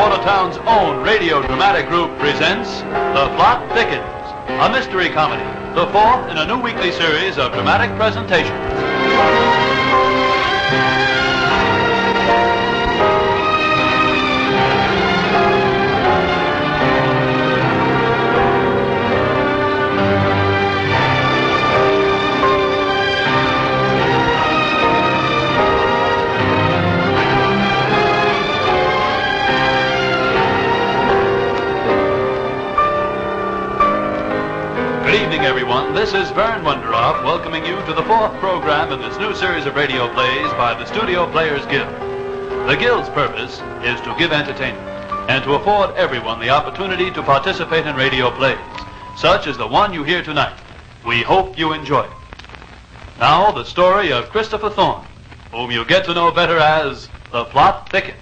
Watertown's own radio dramatic group presents The Plot Thickens, a mystery comedy, the fourth in a new weekly series of dramatic presentations. Good evening, everyone. This is Vern Wonderoff welcoming you to the fourth program in this new series of radio plays by the Studio Players Guild. The Guild's purpose is to give entertainment and to afford everyone the opportunity to participate in radio plays, such as the one you hear tonight. We hope you enjoy it. Now, the story of Christopher Thorne, whom you get to know better as The Plot Thickens.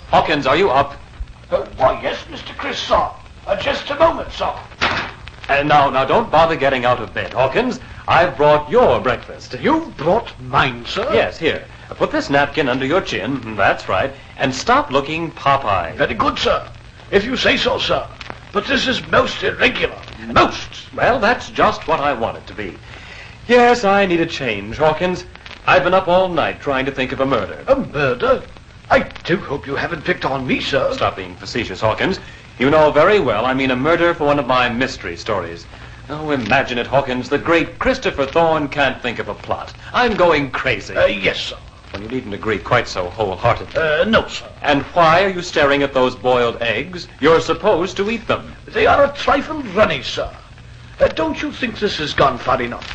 Hawkins, are you up? Why, yes, Mr. Chris, sir. Just a moment, sir. Now, don't bother getting out of bed, Hawkins. I've brought your breakfast. You've brought mine, sir? Yes, here. Put this napkin under your chin. That's right. And stop looking pop-eyed. Very good, sir. If you say so, sir. But this is most irregular. Most. Well, that's just what I want it to be. Yes, I need a change, Hawkins. I've been up all night trying to think of a murder. A murder? I do hope you haven't picked on me, sir. Stop being facetious, Hawkins. You know very well I mean a murder for one of my mystery stories. Oh, imagine it, Hawkins. The great Christopher Thorne can't think of a plot. I'm going crazy. Yes, sir. Well, you needn't agree quite so wholeheartedly. No, sir. And why are you staring at those boiled eggs? You're supposed to eat them. They are a trifle runny, sir. Don't you think this has gone far enough?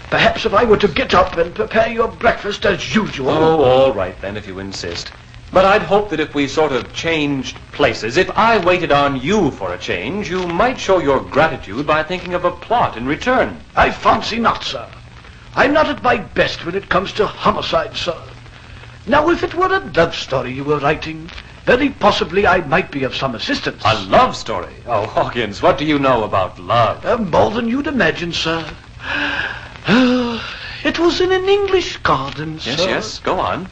Perhaps if I were to get up and prepare your breakfast as usual... Oh, all right, then, if you insist. But I'd hope that if we sort of changed places, if I waited on you for a change, you might show your gratitude by thinking of a plot in return. I fancy not, sir. I'm not at my best when it comes to homicide, sir. Now, if it were a love story you were writing, very possibly I might be of some assistance. A love story? Oh, Hawkins, what do you know about love? More than you'd imagine, sir. It was in an English garden, sir. Yes, go on.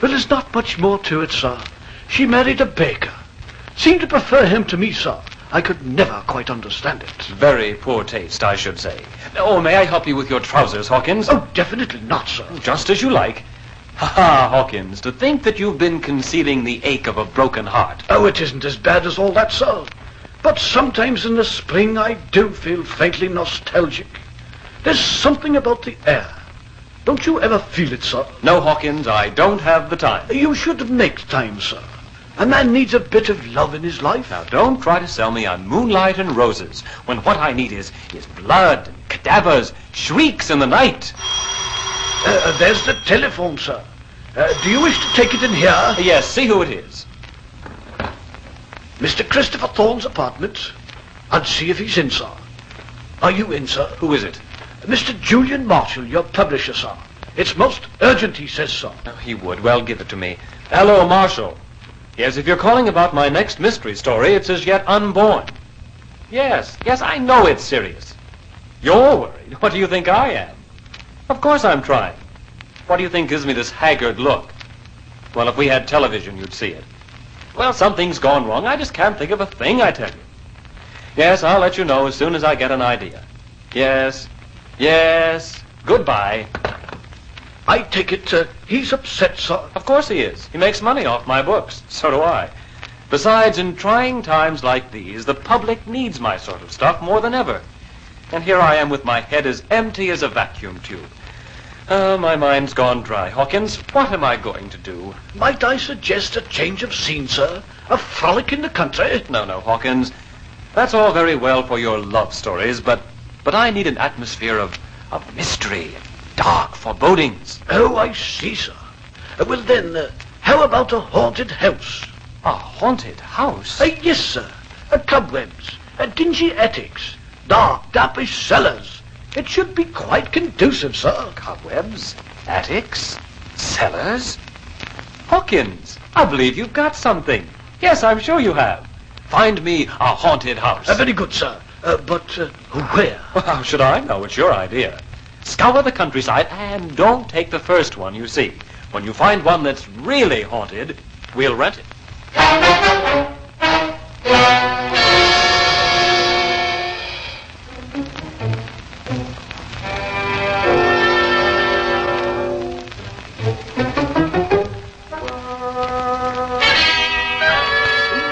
Well, there's not much more to it, sir. She married a baker. Seemed to prefer him to me, sir. I could never quite understand it. Very poor taste, I should say. Oh, may I help you with your trousers, Hawkins? Oh, definitely not, sir. Just as you like. Ha-ha, Hawkins, to think that you've been concealing the ache of a broken heart. Oh, it isn't as bad as all that, sir. But sometimes in the spring I do feel faintly nostalgic. There's something about the air. Don't you ever feel it, sir? No, Hawkins, I don't have the time. You should make time, sir. A man needs a bit of love in his life. Now, don't try to sell me on moonlight and roses, when what I need is blood and cadavers, shrieks in the night. There's the telephone, sir. Do you wish to take it in here? Yes, see who it is. Mr. Christopher Thorne's apartment. I'll see if he's in, sir. Are you in, sir? Who is it? Mr. Julian Marshall, your publisher, sir. It's most urgent, he says, sir. Oh, he would. Well, give it to me. Hello, Marshall. Yes, if you're calling about my next mystery story, it's as yet unborn. Yes, I know it's serious. You're worried. What do you think I am? Of course I'm trying. What do you think gives me this haggard look? Well, if we had television, you'd see it. Well, something's gone wrong. I just can't think of a thing, I tell you. Yes, I'll let you know as soon as I get an idea. Yes. Goodbye. I take it he's upset, sir. Of course he is. He makes money off my books. So do I. Besides, in trying times like these, the public needs my sort of stuff more than ever. And here I am with my head as empty as a vacuum tube. My mind's gone dry. Hawkins, what am I going to do? Might I suggest a change of scene, sir? A frolic in the country? No, Hawkins. That's all very well for your love stories, but I need an atmosphere of mystery and dark forebodings. Oh, I see, sir. Well, then, how about a haunted house? A haunted house? Yes, sir. Cobwebs, dingy attics, dark, dampish cellars. It should be quite conducive, sir. Cobwebs, attics, cellars? Hawkins, I believe you've got something. Yes, I'm sure you have. Find me a haunted house. Very good, sir. But where? Well, how should I know? It's your idea. Scour the countryside and don't take the first one you see. When you find one that's really haunted, we'll rent it.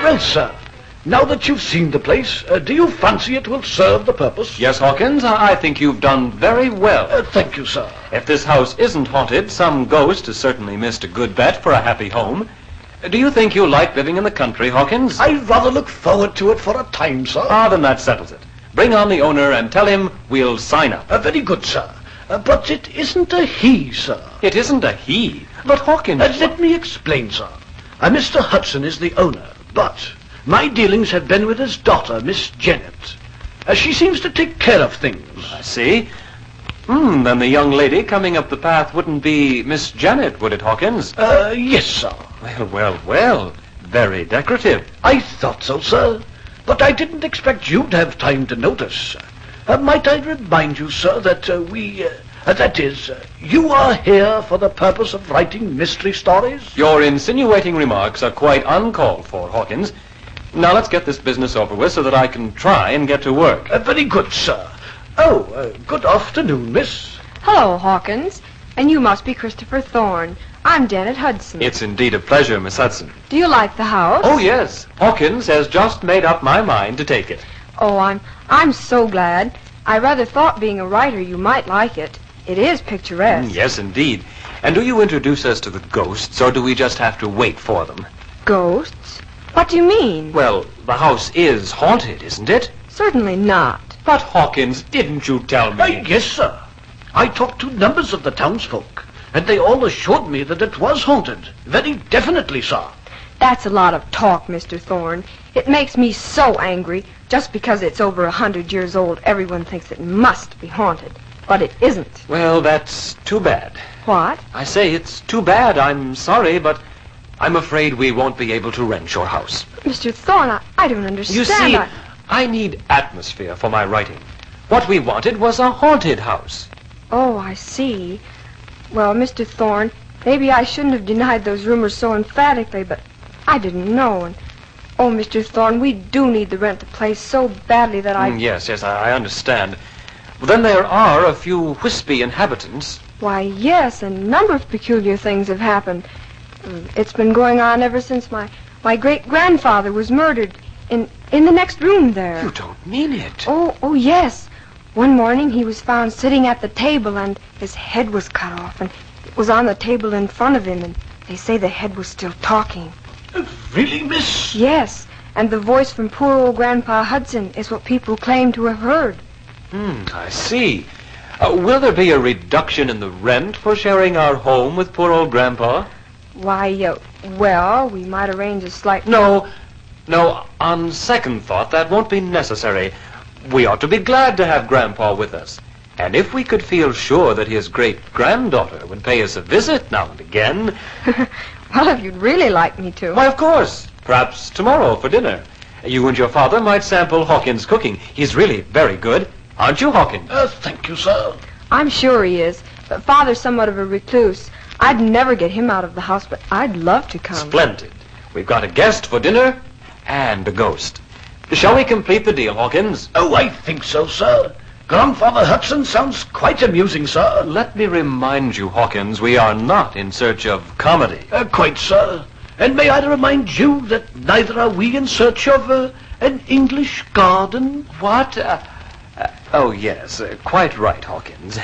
Well, sir, now that you've seen the place, do you fancy it will serve the purpose? Yes, Hawkins, I think you've done very well. Thank you, sir. If this house isn't haunted, some ghost has certainly missed a good bet for a happy home. Do you think you'll like living in the country, Hawkins? I rather look forward to it for a time, sir. Ah, then that settles it. Bring on the owner and tell him we'll sign up. Very good, sir. But it isn't a he, sir. It isn't a he. But Hawkins... Let me explain, sir. Mr. Hudson is the owner, but my dealings have been with his daughter, Miss Janet. She seems to take care of things. I see. Then the young lady coming up the path wouldn't be Miss Janet, would it, Hawkins? Yes, sir. Well. Very decorative. I thought so, sir. But I didn't expect you'd have time to notice. Might I remind you, sir, that you are here for the purpose of writing mystery stories? Your insinuating remarks are quite uncalled for, Hawkins. Now let's get this business over with so that I can try and get to work. Very good, sir. Good afternoon, miss. Hello, Hawkins. And you must be Christopher Thorne. I'm Janet Hudson. It's indeed a pleasure, Miss Hudson. Do you like the house? Oh, yes. Hawkins has just made up my mind to take it. Oh, I'm so glad. I rather thought being a writer you might like it. It is picturesque. Yes, indeed. And do you introduce us to the ghosts, or do we just have to wait for them? Ghosts? What do you mean? Well, the house is haunted, isn't it? Certainly not. But, Hawkins, didn't you tell me? Yes, sir. I talked to numbers of the townsfolk, and they all assured me that it was haunted. Very definitely, sir. That's a lot of talk, Mr. Thorne. It makes me so angry. Just because it's over 100 years old, everyone thinks it must be haunted. But it isn't. Well, that's too bad. What? I say it's too bad. I'm sorry, but I'm afraid we won't be able to rent your house. Mr. Thorne, I don't understand. You see, I need atmosphere for my writing. What we wanted was a haunted house. Oh, I see. Well, Mr. Thorne, maybe I shouldn't have denied those rumors so emphatically, but I didn't know. And oh, Mr. Thorne, we do need to rent the place so badly that I... Yes, I understand. Well, then there are a few wispy inhabitants. Why, yes, a number of peculiar things have happened. It's been going on ever since my great-grandfather was murdered in the next room there. You don't mean it. Oh, yes. One morning he was found sitting at the table and his head was cut off and it was on the table in front of him and they say the head was still talking. Really, miss? Yes, and the voice from poor old Grandpa Hudson is what people claim to have heard. I see. Will there be a reduction in the rent for sharing our home with poor old Grandpa? Why, well, we might arrange a slight... No, on second thought, that won't be necessary. We ought to be glad to have Grandpa with us. And if we could feel sure that his great-granddaughter would pay us a visit now and again... Well, if you'd really like me to. Why, of course. Perhaps tomorrow for dinner. You and your father might sample Hawkins' cooking. He's really very good. Aren't you, Hawkins? Thank you, sir. I'm sure he is. But Father's somewhat of a recluse. I'd never get him out of the house, but I'd love to come. Splendid. We've got a guest for dinner and a ghost. Shall we complete the deal, Hawkins? Oh, I think so, sir. Grandfather Hudson sounds quite amusing, sir. Let me remind you, Hawkins, we are not in search of comedy. Quite, sir. And may I remind you that neither are we in search of an English garden? What? Oh, yes, quite right, Hawkins.